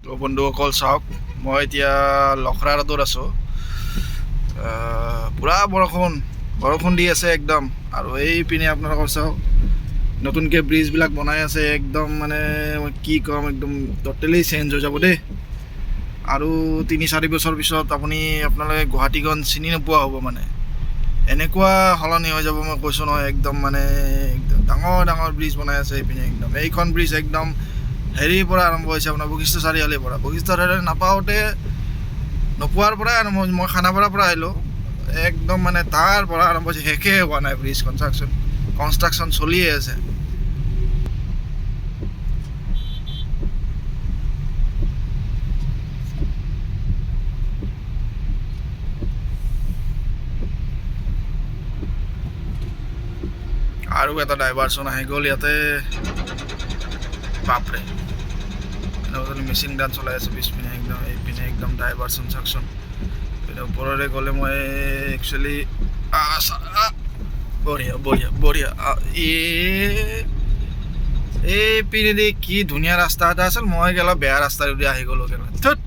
তো বন্ধুসকল চাওক, মই এতিয়া লখৰা ৰোডত আছোঁ। পূৰা বৰষুণ দি আছে একদম। আৰু এইপিনে আপোনালোকৰ চাওক, নতুনকৈ ব্ৰিজবিলাক বনাই আছে একদম, মানে মই কি ক'ম, একদম ট'টেলি চেঞ্জ হৈ যাব দেই। আৰু 3-4 বছৰ পিছত আপোনালোকে গুৱাহাটীখন চিনি নোপোৱা হ'ব, মানে এনেকুৱা সলনি হৈ যাব। মই কৈছোঁ নহয়, একদম মানে একদম ডাঙৰ ডাঙৰ ব্ৰিজ বনাই আছে এইপিনে একদম। এইখন ব্ৰিজ একদম হেৰিৰ পৰা আৰম্ভ হৈছে, আপোনাৰ বশিষ্ঠ চাৰিআলিৰ পৰা। বশিষ্ঠ চাৰিআলি নোপোৱাৰ পৰাই আৰম্ভ হৈছে। মই খানাপাৰাৰ পৰা আহিলোঁ, একদম মানে তাৰ পৰা আৰম্ভ হৈছে, শেষে হোৱা নাই ব্ৰিজ। কনষ্ট্ৰাকশ্যন চলিয়ে আছে। আৰু এটা ডাইভাৰচন আহি গ'ল ইয়াতে, বাপৰে। মেচিন গান চলাই আছে পিছপিনে একদম। এইপিনে একদম ডাইভাৰচন চাকচোন। ওপৰৰে গ'লে মই একচুৱেলি বঢ়িয়া বঢ়িয়া বঢ়িয়া। এইপিনেদি কি ধুনীয়া ৰাস্তা এটা আছিল, মই অলপ বেয়া ৰাস্তাদি আহি গ'লোঁ। ধুত,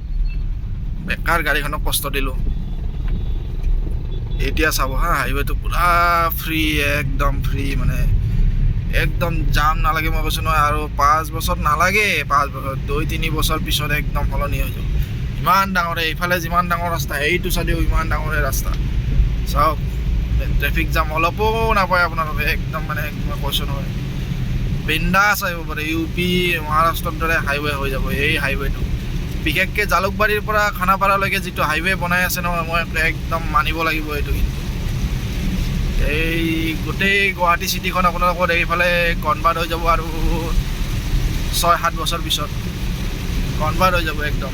বেকাৰ গাড়ীখনক কষ্ট দিলোঁ। এতিয়া চাব হা, হাইৱেটো পূৰা ফ্ৰী, একদম ফ্ৰী, মানে একদম জাম নালাগে। মই কৈছোঁ নহয়, আৰু 5 বছৰ নালাগে, 5 বছৰ 2-3 বছৰ পিছত একদম সলনি হৈ যাব। ইমান ডাঙৰ, এইফালে যিমান ডাঙৰ ৰাস্তা, এইটো চাইডেও ইমান ডাঙৰে ৰাস্তা। চাওক, ট্ৰেফিক জাম অলপো নাপায় আপোনালোকে, একদম মানে মই কৈছোঁ নহয়, বিন্দাছ আহিব পাৰে। UP মহাৰাষ্ট্ৰৰ দৰে হাইৱে হৈ যাব এই হাইৱেটো। বিশেষকৈ জালুকবাৰীৰ পৰা খানাপাৰালৈকে যিটো হাইৱে বনাই আছে নহয়, মই একদম মানিব লাগিব এইটো। কিন্তু এই গোটেই গুৱাহাটী চিটিখন আপোনালোকৰ এইফালে কনভাৰ্ট হৈ যাব, আৰু 6-7 বছৰ পিছত কনভাৰ্ট হৈ যাব একদম।